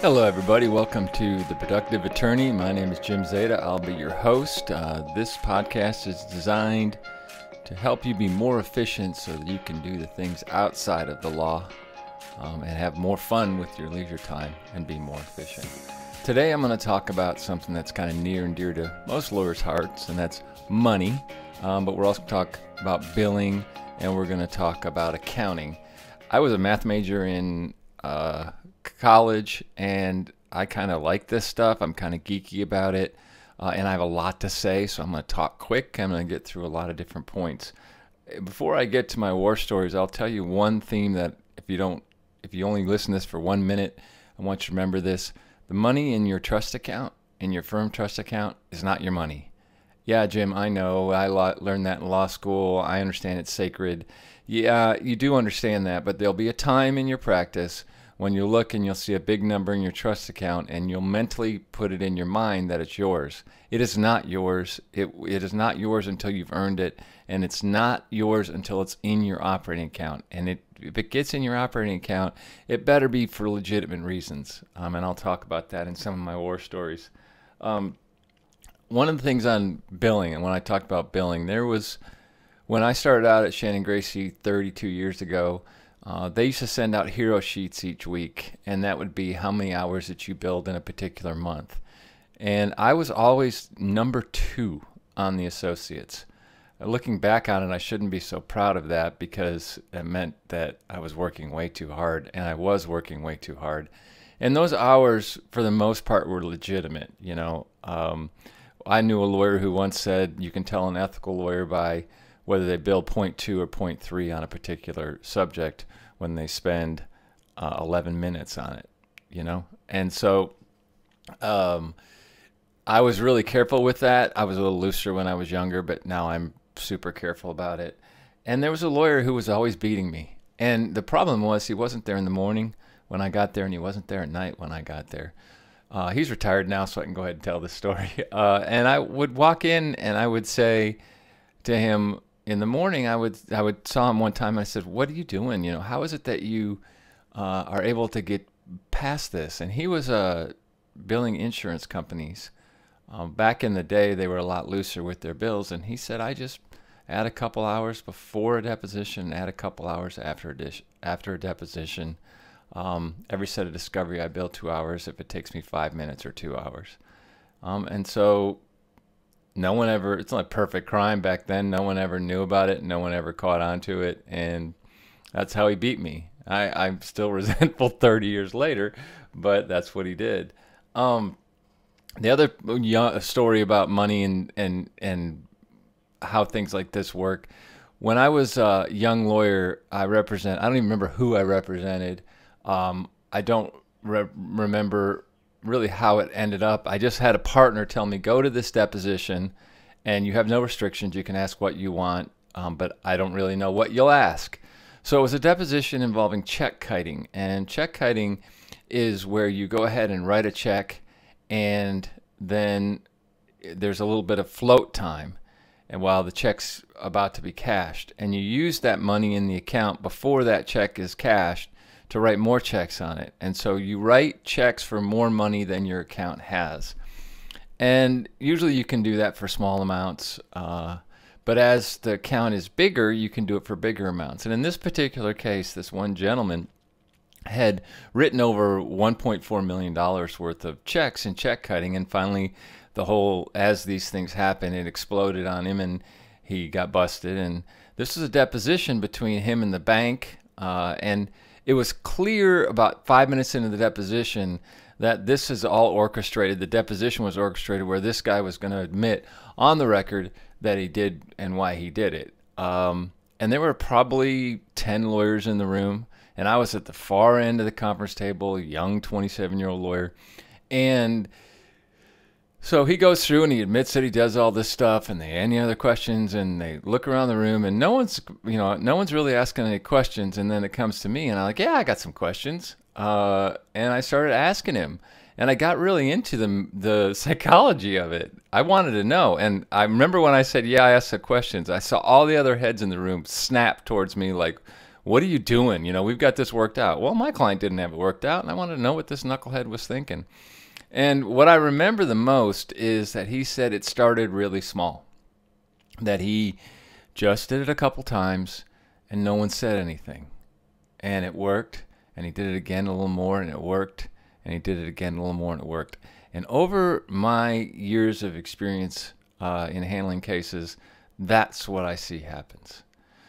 Hello, everybody. Welcome to The Productive Attorney. My name is Jim Zeta. I'll be your host. This podcast is designed to help you be more efficient so that you can do the things outside of the law and have more fun with your leisure time and be more efficient. Today, I'm going to talk about something that's kind of near and dear to most lawyers' hearts, and that's money. But we're also going to talk about billing, and we're going to talk about accounting. I was a math major in college, and I kind of like this stuff. I'm kind of geeky about it, and I have a lot to say, so I'm going to talk quick. I'm going to get through a lot of different points. Before I get to my war stories, I'll tell you one theme that if you only listen to this for 1 minute, I want you to remember this. The money in your trust account, in your firm trust account, is not your money. Yeah, Jim, I know. I learned that in law school. I understand it's sacred. Yeah, you do understand that, but there'll be a time in your practice when you look and you'll see a big number in your trust account and you'll mentally put it in your mind that it's yours. It is not yours. It is not yours until you've earned it, and it's not yours until it's in your operating account. And if it gets in your operating account, it better be for legitimate reasons. And I'll talk about that in some of my war stories. One of the things on billing, and when I talked about billing, when I started out at Shannon Gracie 32 years ago, they used to send out hero sheets each week, and that would be how many hours that you billed in a particular month. And I was always number 2 on the associates. Looking back on it, I shouldn't be so proud of that because it meant that I was working way too hard, and I was working way too hard. And those hours, for the most part, were legitimate. I knew a lawyer who once said you can tell an ethical lawyer by whether they bill 0.2 or 0.3 on a particular subject when they spend 11 minutes on it, And so I was really careful with that. I was a little looser when I was younger, but now I'm super careful about it. And there was a lawyer who was always beating me. And the problem was he wasn't there in the morning when I got there, and he wasn't there at night when I got there. He's retired now, so I can go ahead and tell this story. And I would walk in, and I would say to him in the morning, I would saw him one time, and I said, "What are you doing? How is it that you are able to get past this?" And he was billing insurance companies. Back in the day, they were a lot looser with their bills, and he said, "I just add a couple hours before a deposition, add a couple hours after a deposition. Every set of discovery, I bill 2 hours if it takes me 5 minutes or 2 hours." And so no one ever, it's not a perfect crime back then. No one ever knew about it. No one ever caught on to it. And that's how he beat me. I'm still resentful 30 years later, but that's what he did. The other story about money and how things like this work. When I was a young lawyer, I don't even remember who I represented. I don't remember really how it ended up. I just had a partner tell me, go to this deposition and you have no restrictions. You can ask what you want, but I don't really know what you'll ask. So it was a deposition involving check kiting, and check kiting is where you go ahead and write a check, and then there's a little bit of float time and while the check's about to be cashed, and you use that money in the account before that check is cashed to write more checks on it. And so you write checks for more money than your account has. And usually you can do that for small amounts, but as the account is bigger, you can do it for bigger amounts. And in this particular case, this one gentleman had written over $1.4 million worth of checks in check kiting, and finally as these things happen, it exploded on him and he got busted. And this was a deposition between him and the bank, and it was clear about 5 minutes into the deposition that this is all orchestrated. The deposition was orchestrated where this guy was going to admit on the record that he did and why he did it. And there were probably 10 lawyers in the room, and I was at the far end of the conference table, a young 27-year-old lawyer. And so he goes through and he admits that he does all this stuff, and they any other questions, and they look around the room, and no one's really asking any questions. And then it comes to me, and I'm like, yeah, I got some questions. And I started asking him, and I got really into the psychology of it. I wanted to know, and I remember when I said, yeah, I asked the questions, I saw all the other heads in the room snap towards me like, What are you doing? You know, we've got this worked out. Well, my client didn't have it worked out, and I wanted to know what this knucklehead was thinking. And what I remember the most is that he said it started really small, that he just did it a couple times and no one said anything. And it worked, and he did it again a little more, and it worked, and he did it again a little more, and it worked. And over my years of experience in handling cases, that's what I see happens.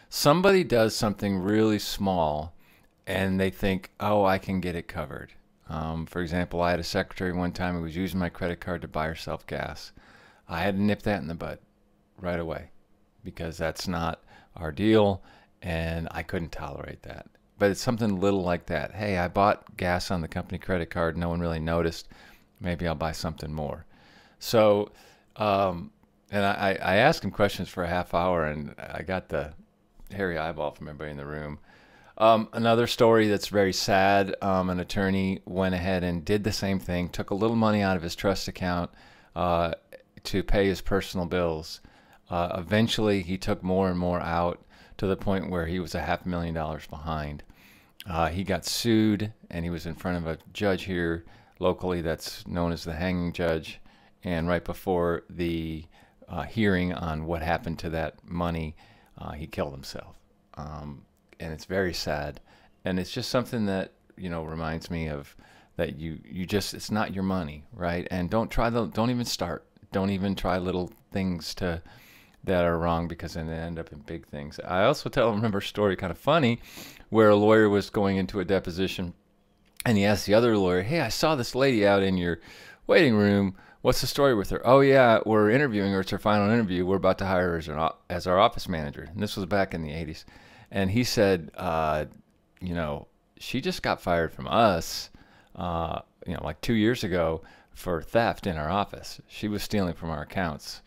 Somebody does something really small, and they think, oh, I can get it covered. For example, I had a secretary one time who was using my credit card to buy herself gas. I had to nip that in the bud right away because that's not our deal, and I couldn't tolerate that. But it's something little like that. Hey, I bought gas on the company credit card. No one really noticed. Maybe I'll buy something more. So, and I asked him questions for a half hour, and I got the hairy eyeball from everybody in the room. Another story that's very sad, an attorney went ahead and did the same thing, took a little money out of his trust account to pay his personal bills. Eventually, he took more and more out to the point where he was $500,000 behind. He got sued, and he was in front of a judge here locally that's known as the hanging judge. And right before the hearing on what happened to that money, he killed himself. And it's very sad, and it's just something that, you know, reminds me of that you just, it's not your money, right? And don't even try little things that are wrong, because then they end up in big things. I also remember a story, kind of funny, where a lawyer was going into a deposition, and he asked the other lawyer, hey, I saw this lady out in your waiting room. What's the story with her? Oh yeah, we're interviewing her. It's her final interview. We're about to hire her as our office manager. And this was back in the 80s. And he said, you know, she just got fired from us, you know, like 2 years ago for theft in our office. She was stealing from our accounts.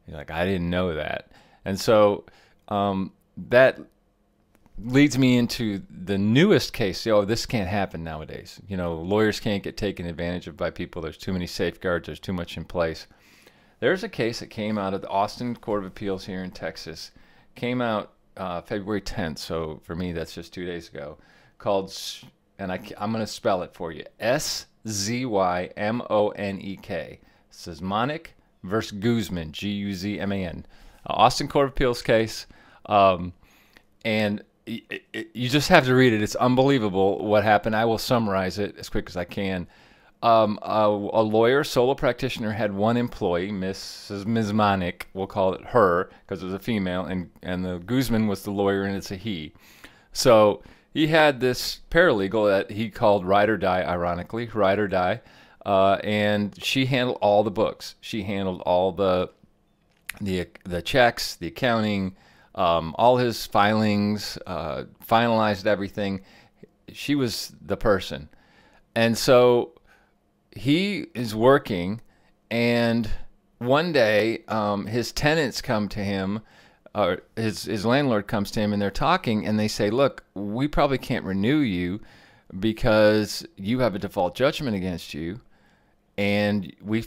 He's like, I didn't know that. And so that leads me into the newest case. Oh, this can't happen nowadays. You know, lawyers can't get taken advantage of by people. There's too many safeguards. There's too much in place. There's a case that came out of the Austin Court of Appeals here in Texas. Came out February 10th, so for me that's just 2 days ago, called, and I'm going to spell it for you, Szymonek. Szymonek versus Guzman, Guzman. Austin Court of Appeals case, and you just have to read it. It's unbelievable what happened. I will summarize it as quick as I can. A lawyer, solo practitioner, had one employee, Mrs. Szymonek, we'll call it her because it was a female, and the Guzman was the lawyer, and it's a he. So he had this paralegal that he called Ride or Die, ironically, Ride or Die, and she handled all the books. She handled all the checks, the accounting, all his filings, finalized everything. She was the person. And so he is working, and one day his tenants come to him, or his landlord comes to him, and they're talking, and they say, look, we probably can't renew you because you have a default judgment against you, and we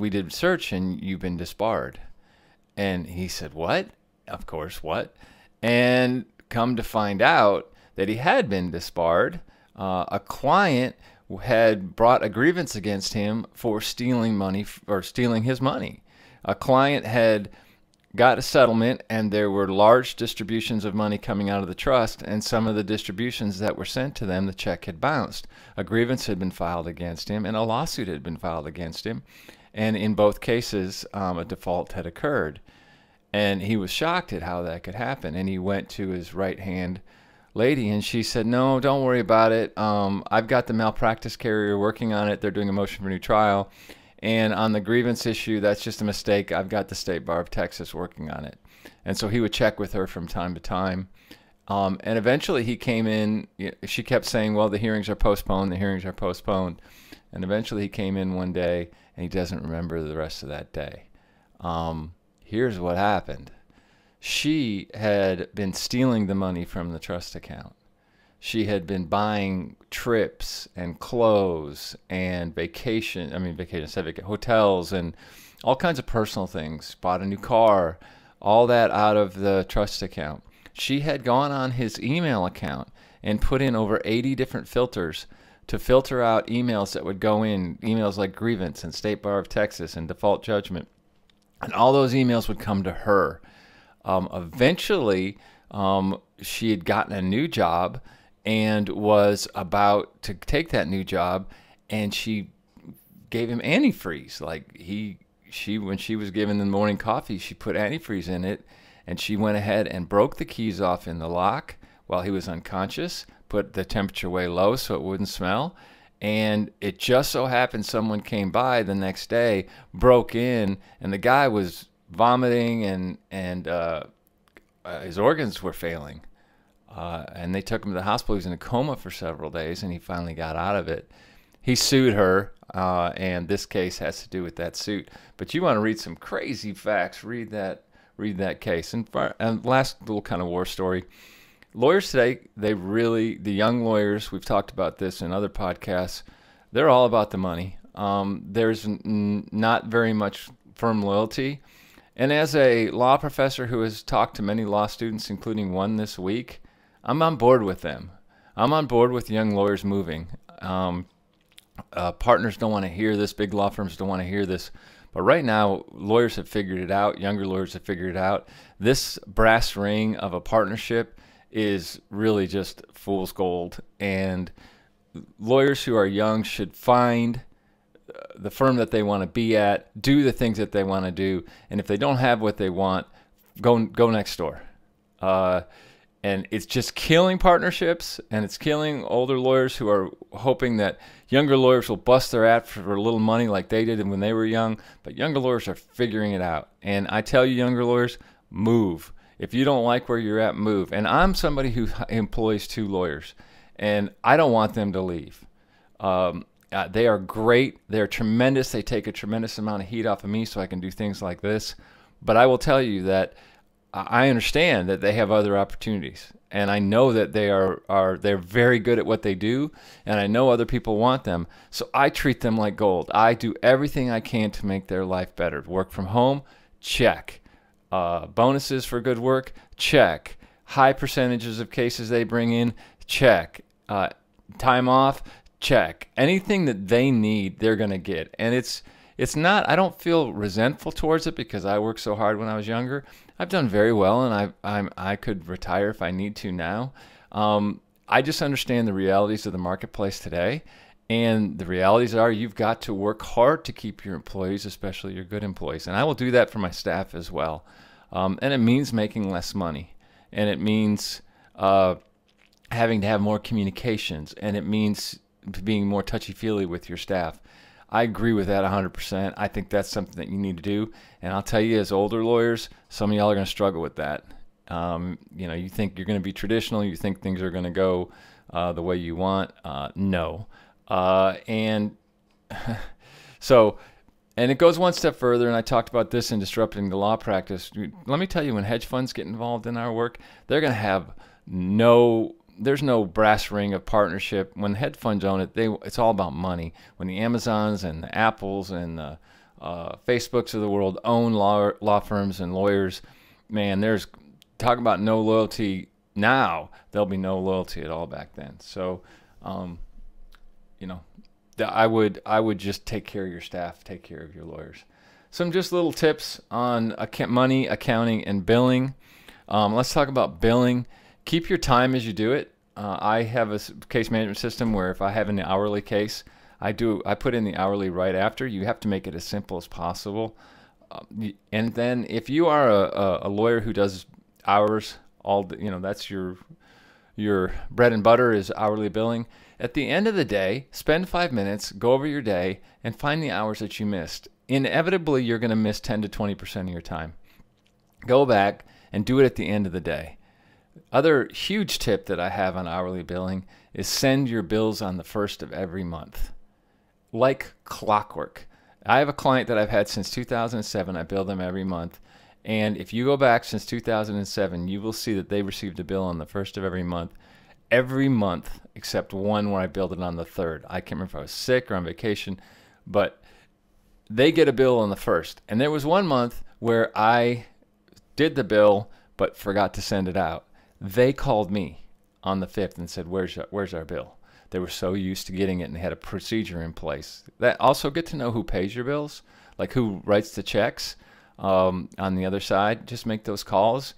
did search and you've been disbarred. And he said, what? Of course, what? And come to find out that he had been disbarred. A client had brought a grievance against him for stealing money, or stealing his money. A client had got a settlement, and there were large distributions of money coming out of the trust, and some of the distributions that were sent to them, the check had bounced. A grievance had been filed against him, and a lawsuit had been filed against him, and in both cases a default had occurred. And he was shocked at how that could happen, and he went to his right-hand lady, and she said, no, don't worry about it. I've got the malpractice carrier working on it. They're doing a motion for new trial. And on the grievance issue, that's just a mistake. I've got the State Bar of Texas working on it. And so he would check with her from time to time. And eventually he came in. She kept saying, well, the hearings are postponed. The hearings are postponed. And eventually he came in one day, and he doesn't remember the rest of that day. Here's what happened. She had been stealing the money from the trust account. She had been buying trips and clothes and hotels and all kinds of personal things, bought a new car, all that out of the trust account. She had gone on his email account and put in over 80 different filters to filter out emails that would go in, emails like grievance and State Bar of Texas and default judgment. And all those emails would come to her. Eventually, she had gotten a new job and was about to take that new job, and she gave him antifreeze. Like when she was given the morning coffee, she put antifreeze in it, and she went ahead and broke the keys off in the lock while he was unconscious, put the temperature way low so it wouldn't smell. And it just so happened someone came by the next day, broke in, and the guy was vomiting and his organs were failing. And they took him to the hospital. He was in a coma for several days, and he finally got out of it. He sued her, and this case has to do with that suit. But you want to read some crazy facts, read that case. And last little kind of war story. Lawyers today, the young lawyers, we've talked about this in other podcasts, they're all about the money. There's not very much firm loyalty. And as a law professor who has talked to many law students, including one this week, I'm on board with them. I'm on board with young lawyers moving. Partners don't want to hear this. Big law firms don't want to hear this. But right now, lawyers have figured it out. Younger lawyers have figured it out. This brass ring of a partnership is really just fool's gold. And lawyers who are young should find the firm that they want to be at, do the things that they want to do. And if they don't have what they want, go next door. And it's just killing partnerships, and it's killing older lawyers who are hoping that younger lawyers will bust their ass for a little money like they did when they were young. But younger lawyers are figuring it out. And I tell you, younger lawyers, move. If you don't like where you're at, move. And I'm somebody who employs 2 lawyers, and I don't want them to leave. They are great. They're tremendous. They take a tremendous amount of heat off of me so I can do things like this. But I will tell you that I understand that they have other opportunities, and I know that they're very good at what they do, and I know other people want them. So I treat them like gold. I do everything I can to make their life better. Work from home, check. Bonuses for good work, check. High percentages of cases they bring in, check. Time off, check. Anything that they need, they're going to get. And it's not, I don't feel resentful towards it because I worked so hard when I was younger. I've done very well, and I could retire if I need to now. I just understand the realities of the marketplace today. And the realities are you've got to work hard to keep your employees, especially your good employees. And I will do that for my staff as well. And it means making less money. And it means having to have more communications. And it means being more touchy-feely with your staff. I agree with that 100%. I think that's something that you need to do. And I'll tell you, as older lawyers, some of y'all are going to struggle with that. You think you're going to be traditional. You think things are going to go the way you want. No. And it goes one step further, and I talked about this in Disrupting the Law Practice. Let me tell you, when hedge funds get involved in our work, they're going to have there's no brass ring of partnership. When hedge funds own it, it's all about money. When the Amazons and the Apples and the Facebooks of the world own law firms and lawyers, man, talk about no loyalty now. There'll be no loyalty at all back then. So, I would just take care of your staff, take care of your lawyers. Some just little tips on money, accounting, and billing. Let's talk about billing. Keep your time as you do it. I have a case management system where if I have an hourly case, I put in the hourly right after. You have to make it as simple as possible. And then if you are a lawyer who does hours, that's your bread and butter is hourly billing. At the end of the day, spend 5 minutes, go over your day, and find the hours that you missed. Inevitably, you're going to miss 10 to 20% of your time. Go back and do it at the end of the day. Other huge tip that I have on hourly billing is send your bills on the 1st of every month. Like clockwork. I have a client that I've had since 2007. I bill them every month. And if you go back since 2007, you will see that they received a bill on the 1st of every month. Every month except one where I billed it on the 3rd. I can't remember if I was sick or on vacation, but they get a bill on the 1st. And there was one month where I did the bill but forgot to send it out. They called me on the 5th and said, where's our bill? They were so used to getting it and they had a procedure in place. That also, get to know who pays your bills, like who writes the checks on the other side. Just make those calls,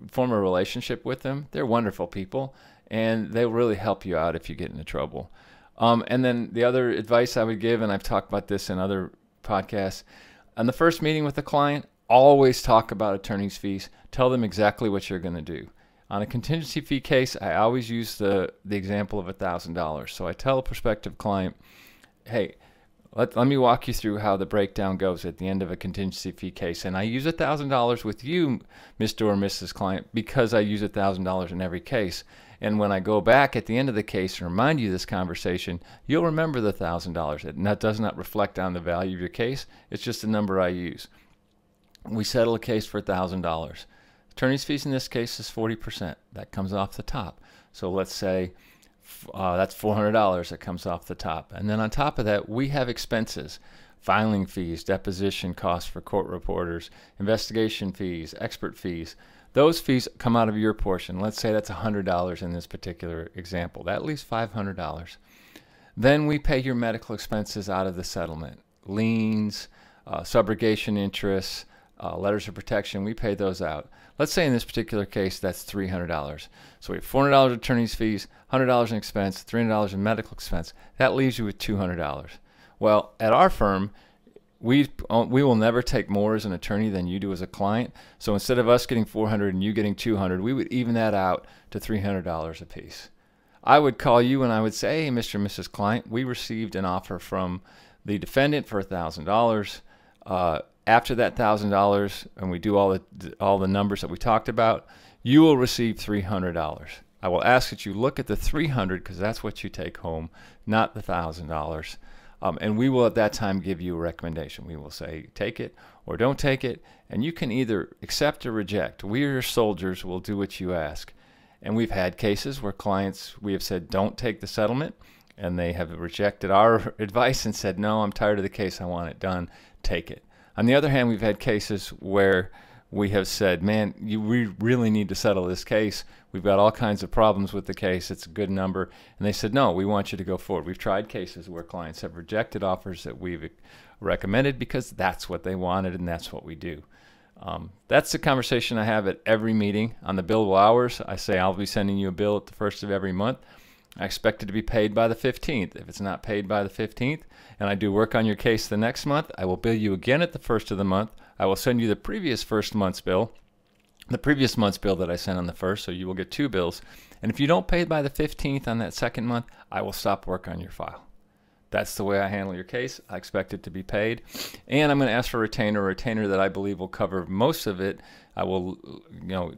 form a relationship with them. They're wonderful people, and they'll really help you out if you get into trouble. And then the other advice I would give, and I've talked about this in other podcasts, on the first meeting with the client, always talk about attorney's fees. Tell them exactly what you're going to do. On a contingency fee case, I always use the example of $1,000. So I tell a prospective client, hey, let me walk you through how the breakdown goes at the end of a contingency fee case. And I use $1,000 with you, Mr. or Mrs. Client, because I use $1,000 in every case. And when I go back at the end of the case and remind you this conversation, you'll remember the $1,000. That does not reflect on the value of your case. It's just a number I use. We settle a case for $1,000. Attorney's fees in this case is 40%. That comes off the top. So let's say that's $400 that comes off the top. And then on top of that, we have expenses, filing fees, deposition costs for court reporters, investigation fees, expert fees. Those fees come out of your portion. Let's say that's $100 in this particular example. That leaves $500. Then we pay your medical expenses out of the settlement. Liens, subrogation interests, letters of protection, we pay those out. Let's say in this particular case, that's $300. So we have $400 attorney's fees, $100 in expense, $300 in medical expense. That leaves you with $200. Well, at our firm, we will never take more as an attorney than you do as a client. So instead of us getting $400 and you getting $200, we would even that out to $300 a piece. I would call you and I would say, hey, Mr. and Mrs. Client, we received an offer from the defendant for $1,000. After that $1,000, and we do all the numbers that we talked about, you will receive $300. I will ask that you look at the $300 because that's what you take home, not the $1,000. And we will at that time give you a recommendation. We will say take it or don't take it, and you can either accept or reject. We are your soldiers. We'll do what you ask. And we've had cases where clients, we have said don't take the settlement, and they have rejected our advice and said, no, I'm tired of the case. I want it done. Take it. On the other hand, we've had cases where we have said, man, we really need to settle this case. We've got all kinds of problems with the case. It's a good number. And they said, no, we want you to go forward. We've tried cases where clients have rejected offers that we've recommended because that's what they wanted and that's what we do. That's the conversation I have at every meeting. On the billable hours, I say I'll be sending you a bill at the first of every month. I expect it to be paid by the 15th. If it's not paid by the 15th and I do work on your case the next month, I will bill you again at the first of the month. I will send you the previous first month's bill, the previous month's bill that I sent on the first, so you will get two bills. And if you don't pay by the 15th on that second month, I will stop work on your file. That's the way I handle your case. I expect it to be paid. And I'm going to ask for a retainer that I believe will cover most of it. I will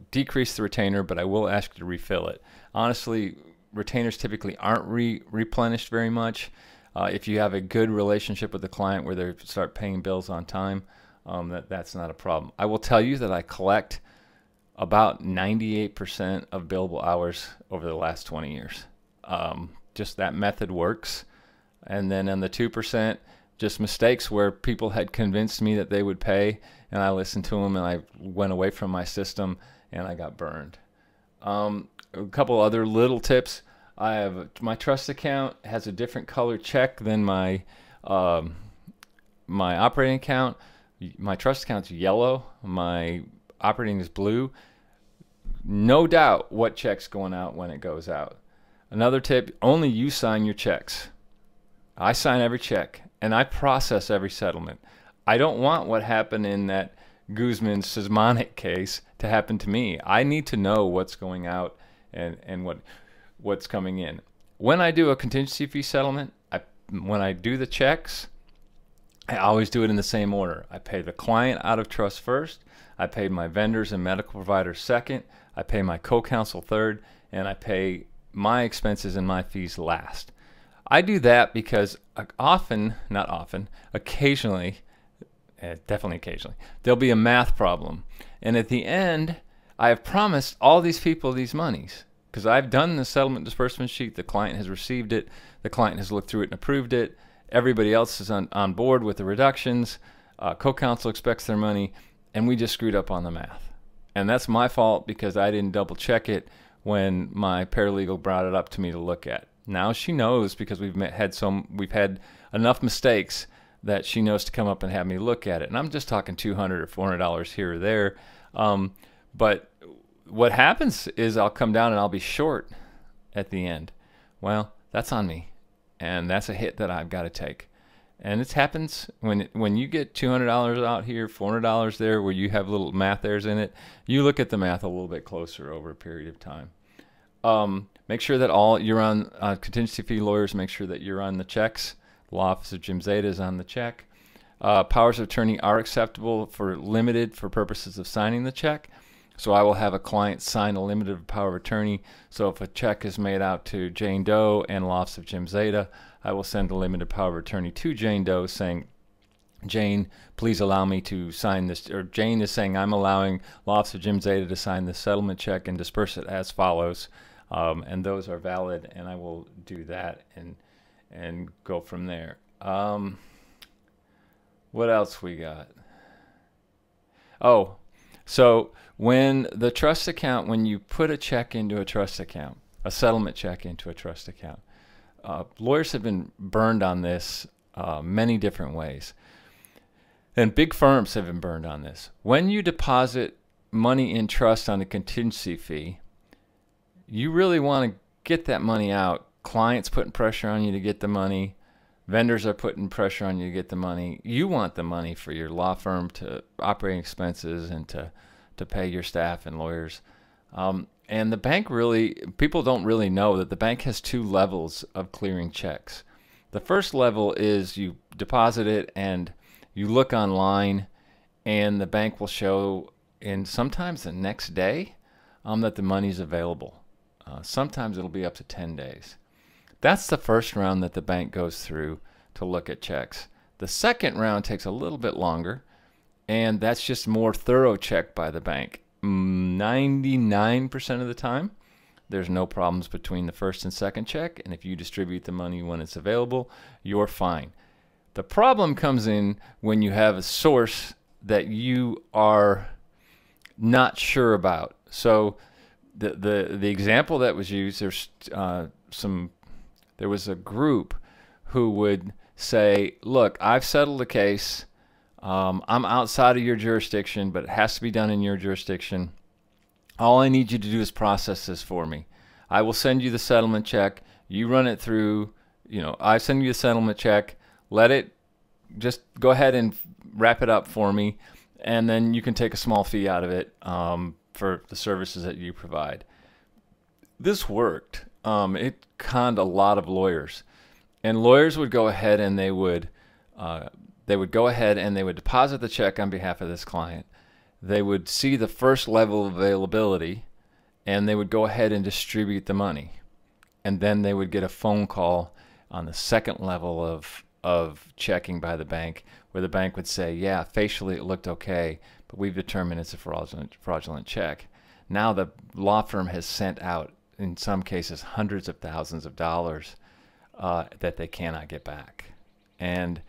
decrease the retainer, but I will ask you to refill it. Honestly, retainers typically aren't replenished very much. If you have a good relationship with the client where they start paying bills on time, that's not a problem. I will tell you that I collect about 98% of billable hours over the last 20 years. Just that method works. And then on the 2%, just mistakes where people had convinced me that they would pay, and I listened to them and I went away from my system and I got burned. A couple other little tips. I have my trust account has a different color check than my my operating account. My trust account's yellow. My operating is blue. No doubt what check's going out when it goes out. Another tip, only you sign your checks. I sign every check and I process every settlement. I don't want what happened in that Guzman Sismonic case to happen to me. I need to know what's going out and what's coming in. When I do a contingency fee settlement, when I do the checks, I always do it in the same order. I pay the client out of trust first, I pay my vendors and medical providers second, I pay my co-counsel third, and I pay my expenses and my fees last. I do that because occasionally, definitely occasionally, there'll be a math problem. And at the end, I have promised all these people these monies because I've done the settlement disbursement sheet. The client has received it. The client has looked through it and approved it. Everybody else is on board with the reductions. Co-counsel expects their money, and we just screwed up on the math. And that's my fault because I didn't double check it when my paralegal brought it up to me to look at. Now she knows, because we've had enough mistakes that she knows to come up and have me look at it. And I'm just talking $200 or $400 here or there. But what happens is I'll come down and I'll be short at the end. Well, that's on me, and that's a hit that I've got to take. And it happens when you get $200 out here, $400 there, where you have little math errors in it. You look at the math a little bit closer over a period of time. Make sure that you're on contingency fee lawyers. Make sure that you're on the checks. Law Office of Jim Zeta is on the check. Powers of attorney are acceptable for limited for purposes of signing the check. So I will have a client sign a limited power of attorney. So if a check is made out to Jane Doe and Law Office of Jim Zeta, I will send a limited power of attorney to Jane Doe saying, Jane, please allow me to sign this. Or Jane is saying, I'm allowing Law Office of Jim Zeta to sign this settlement check and disperse it as follows. And those are valid, and I will do that and go from there. What else we got? Oh, so when the trust account, when you put a check into a trust account, a settlement check into a trust account, lawyers have been burned on this many different ways. And big firms have been burned on this. When you deposit money in trust on a contingency fee, you really want to get that money out. Clients putting pressure on you to get the money. Vendors are putting pressure on you to get the money. You want the money for your law firm to operating expenses and to pay your staff and lawyers. And the bank people don't really know that the bank has two levels of clearing checks. The first level is you deposit it and you look online, and the bank will show sometimes the next day that the money's available. Sometimes it'll be up to 10 days. That's the first round that the bank goes through to look at checks. The second round takes a little bit longer, and that's just more thorough check by the bank. 99% of the time, there's no problems between the first and second check, and if you distribute the money when it's available, you're fine. The problem comes in when you have a source that you are not sure about. So the example that was used, there was a group who would say, look, I've settled the case. I'm outside of your jurisdiction, but it has to be done in your jurisdiction. All I need you to do is process this for me. I will send you the settlement check. You run it through. I send you the settlement check. Just go ahead and wrap it up for me, and then you can take a small fee out of it for the services that you provide. This worked. It conned a lot of lawyers, and lawyers would go ahead and they would deposit the check on behalf of this client. They would see the first level of availability, and they would go ahead and distribute the money, and then they would get a phone call on the second level of checking by the bank, where the bank would say, yeah, facially it looked okay, but we've determined it's a fraudulent check. Now the law firm has sent out, in some cases, hundreds of thousands of dollars that they cannot get back. And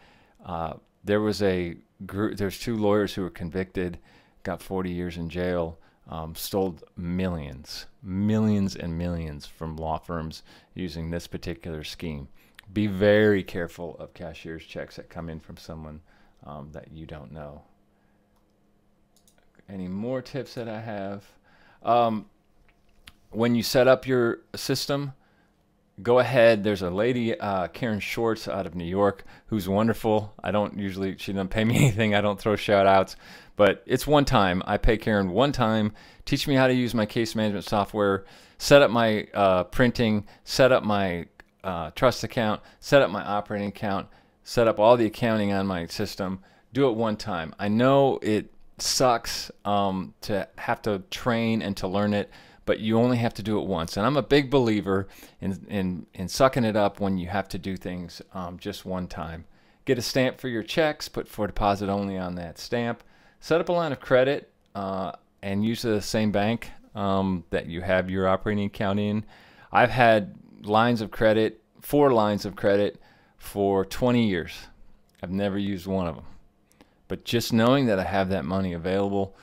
there's two lawyers who were convicted, got 40 years in jail, stole millions and millions from law firms using this particular scheme. Be very careful of cashier's checks that come in from someone that you don't know. Any more tips that I have? When you set up your system, go ahead. There's a lady, Karen Schwartz out of New York, who's wonderful. She doesn't pay me anything. I don't throw shout outs, but it's one time. I pay Karen one time, teach me how to use my case management software, set up my printing, set up my trust account, set up my operating account, set up all the accounting on my system. Do it one time. I know it sucks to have to train and to learn it, but you only have to do it once. And I'm a big believer in sucking it up when you have to do things just one time. Get a stamp for your checks, put for deposit only on that stamp. Set up a line of credit and use the same bank that you have your operating account in. I've had lines of credit, 4 lines of credit for 20 years. I've never used one of them. But just knowing that I have that money available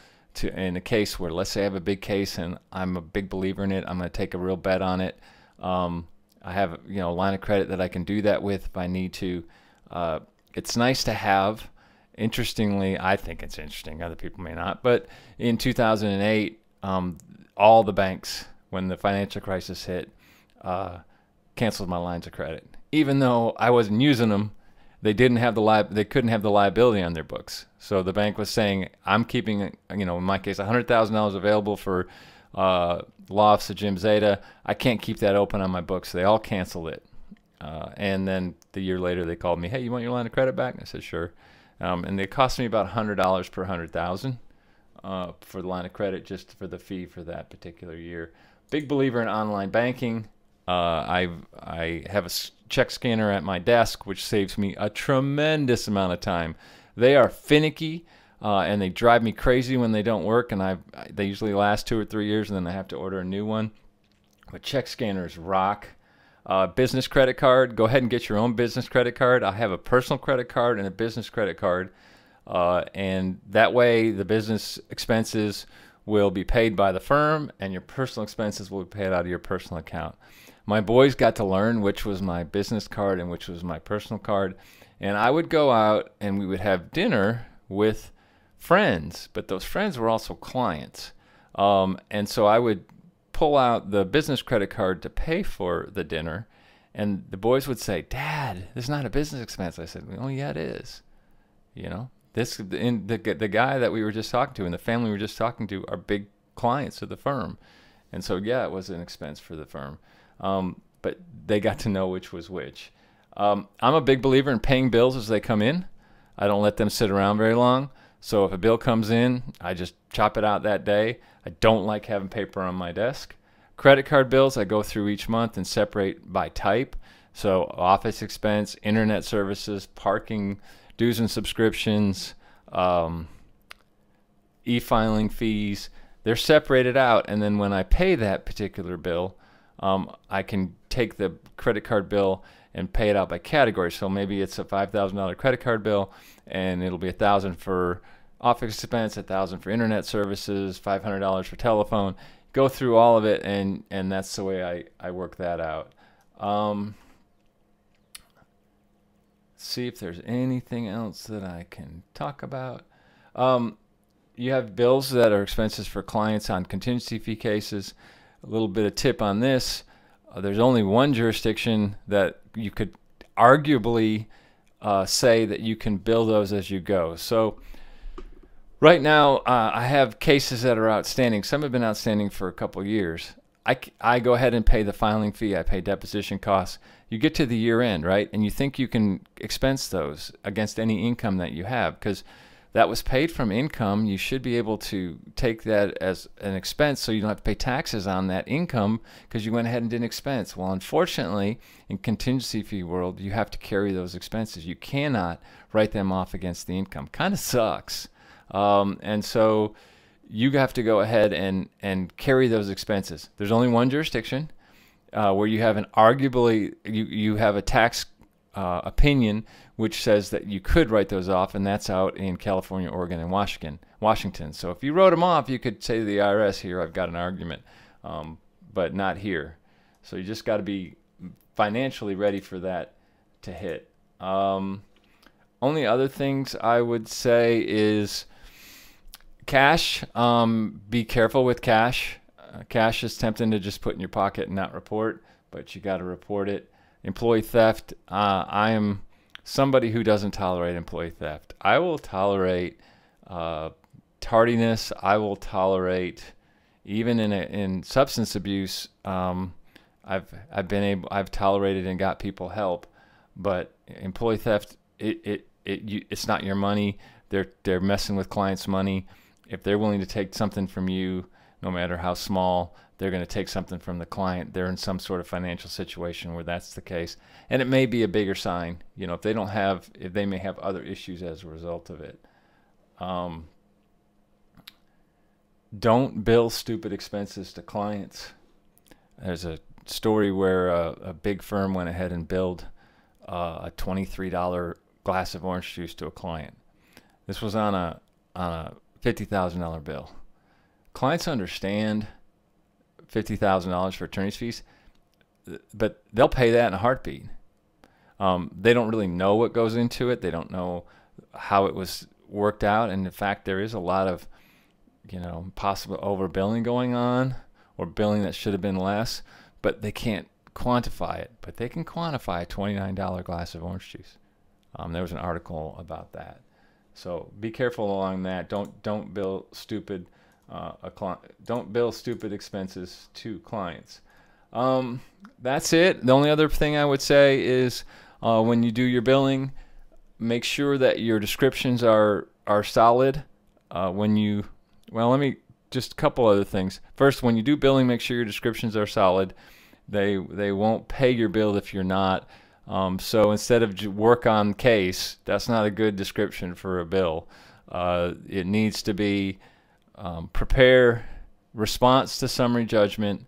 in a case where, let's say I have a big case and I'm a big believer in it, I'm going to take a real bet on it. I have, a line of credit that I can do that with if I need to. It's nice to have. Interestingly, I think it's interesting. Other people may not. But in 2008, all the banks, when the financial crisis hit, canceled my lines of credit. Even though I wasn't using them, they couldn't have the liability on their books. So the bank was saying, I'm keeping, in my case, $100,000 available for law office of Jim Zeta. I can't keep that open on my books. So they all canceled it. And then the year later, they called me, hey, you want your line of credit back? And I said, sure. And they cost me about $100 per 100,000 for the line of credit, just for the fee for that particular year. Big believer in online banking. I have a check scanner at my desk, which saves me a tremendous amount of time. They are finicky, and they drive me crazy when they don't work, and they usually last 2 or 3 years, and then I have to order a new one. But check scanners rock. Business credit card, go ahead and get your own business credit card. I have a personal credit card and a business credit card, and that way the business expenses will be paid by the firm and your personal expenses will be paid out of your personal account. My boys got to learn which was my business card and which was my personal card, and I would go out and we would have dinner with friends, but those friends were also clients, and so I would pull out the business credit card to pay for the dinner, and the boys would say, Dad, this is not a business expense. I said, oh yeah, it is. The guy that we were just talking to and the family we were just talking to are big clients of the firm, and so yeah, it was an expense for the firm, but they got to know which was which. I'm a big believer in paying bills as they come in. I don't let them sit around very long. So if a bill comes in, I just chop it out that day. I don't like having paper on my desk. Credit card bills, I go through each month and separate by type. So office expense, internet services, parking, dues and subscriptions, e-filing fees, they're separated out. And then when I pay that particular bill, I can take the credit card bill and pay it out by category. So maybe it's a $5,000 credit card bill, and it'll be $1,000 for office expense, $1,000 for internet services, $500 for telephone. Go through all of it, and that's the way I work that out. See if there's anything else that I can talk about. You have bills that are expenses for clients on contingency fee cases. A little bit of tip on this. There's only one jurisdiction that you could arguably say that you can bill those as you go. So right now I have cases that are outstanding. Some have been outstanding for a couple years. I go ahead and pay the filing fee. I pay deposition costs. You get to the year end, right? And you think you can expense those against any income that you have because that was paid from income. You should be able to take that as an expense so you don't have to pay taxes on that income because you went ahead and did an expense. Well, unfortunately, in contingency fee world, you have to carry those expenses. You cannot write them off against the income. Kind of sucks. And so you have to go ahead and carry those expenses. There's only one jurisdiction where you have you have a tax opinion which says that you could write those off, and that's out in California, Oregon, and Washington. So if you wrote them off, you could say to the IRS, here, I've got an argument, but not here. So you just got to be financially ready for that to hit. Only other things I would say is cash. Be careful with cash. Cash is tempting to just put in your pocket and not report, but you got to report it. Employee theft. I am somebody who doesn't tolerate employee theft. I will tolerate tardiness. I will tolerate even in substance abuse. I've tolerated and got people help, but employee theft, it's not your money. They're messing with clients' money. If they're willing to take something from you, no matter how small, they're going to take something from the client. They're in some sort of financial situation where that's the case. And it may be a bigger sign, if they may have other issues as a result of it. Don't bill stupid expenses to clients. There's a story where a big firm went ahead and billed a $23 glass of orange juice to a client. This was on a $50,000 bill. clients understand $50,000 for attorney's fees, but they'll pay that in a heartbeat. They don't really know what goes into it. They don't know how it was worked out. And in fact, there is a lot of, possible overbilling going on, or billing that should have been less, but they can't quantify it. But they can quantify a $29 glass of orange juice. There was an article about that. So be careful along that. Don't bill stupid don't bill stupid expenses to clients. That's it. The only other thing I would say is when you do your billing, make sure that your descriptions are solid. Just a couple other things. First, when you do billing, make sure your descriptions are solid. They won't pay your bill if you're not. So instead of work on case, that's not a good description for a bill. It needs to be prepare response to summary judgment,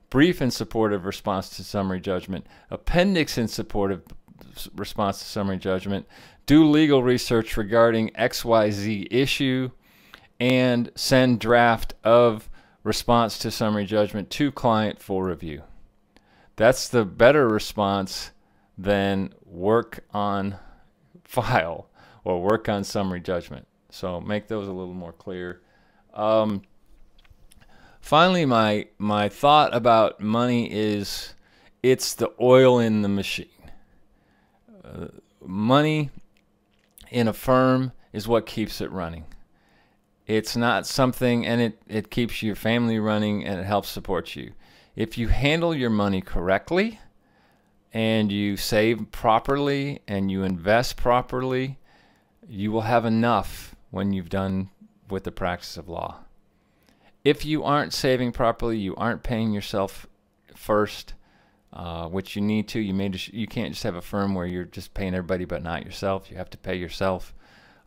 brief in support of response to summary judgment, appendix in support of response to summary judgment, do legal research regarding XYZ issue, and send draft of response to summary judgment to client for review. That's the better response than work on file or work on summary judgment. So make those a little more clear. Finally, my thought about money is it's the oil in the machine. Money in a firm is what keeps it running. It's not something, and it keeps your family running, and it helps support you. If you handle your money correctly, and you save properly, and you invest properly, you will have enough when you've done with the practice of law. If you aren't saving properly, you aren't paying yourself first, which you need to. You can't just have a firm where you're just paying everybody but not yourself. You have to pay yourself.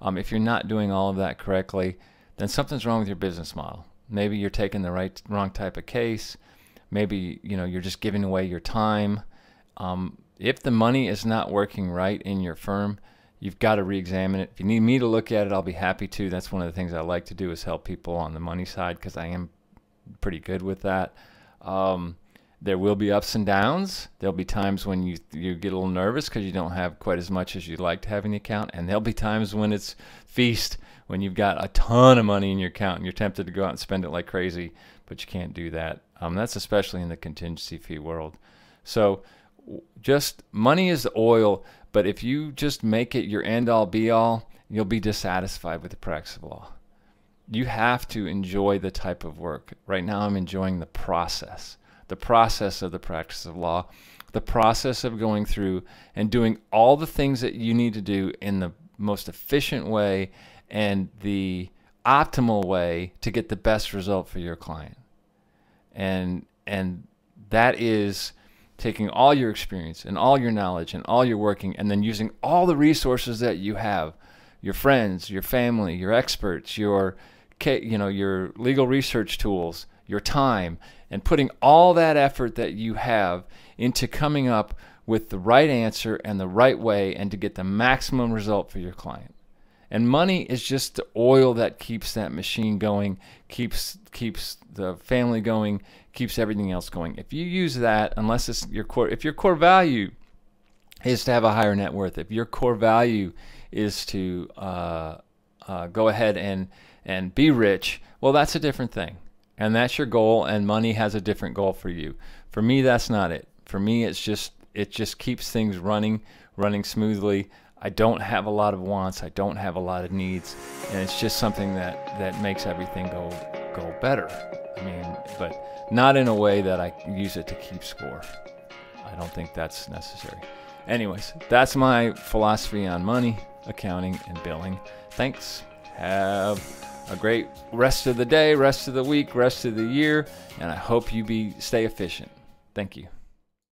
If you're not doing all of that correctly, then something's wrong with your business model. Maybe you're taking the wrong type of case. Maybe you're just giving away your time. If the money is not working right in your firm, you've got to re-examine it. If you need me to look at it, I'll be happy to. That's one of the things I like to do, is help people on the money side, because I am pretty good with that. There will be ups and downs. There'll be times when you get a little nervous because you don't have quite as much as you'd like to have in the account, and there'll be times when it's feast, when you've got a ton of money in your account and you're tempted to go out and spend it like crazy, but you can't do that. That's especially in the contingency fee world. So just money is the oil, but if you just make it your end-all be-all, you'll be dissatisfied with the practice of law. You have to enjoy the type of work. Right now I'm enjoying the process of the practice of law, the process of going through and doing all the things that you need to do in the most efficient way and the optimal way to get the best result for your client. And that is taking all your experience and all your knowledge and all your working, and then using all the resources that you have, your friends, your family, your experts, your legal research tools, your time, and putting all that effort that you have into coming up with the right answer and the right way, and to get the maximum result for your client. And money is just the oil that keeps that machine going, keeps the family going, keeps everything else going. If you use that, unless it's your core, if your core value is to have a higher net worth, if your core value is to go ahead and be rich, well, that's a different thing. And that's your goal, and money has a different goal for you. For me, that's not it. For me, it just keeps things running smoothly. I don't have a lot of wants. I don't have a lot of needs, and it's just something that makes everything go better. I mean, but not in a way that I use it to keep score. I don't think that's necessary. Anyways, that's my philosophy on money, accounting, and billing. Thanks. Have a great rest of the day, rest of the week, rest of the year, and I hope you stay efficient. Thank you.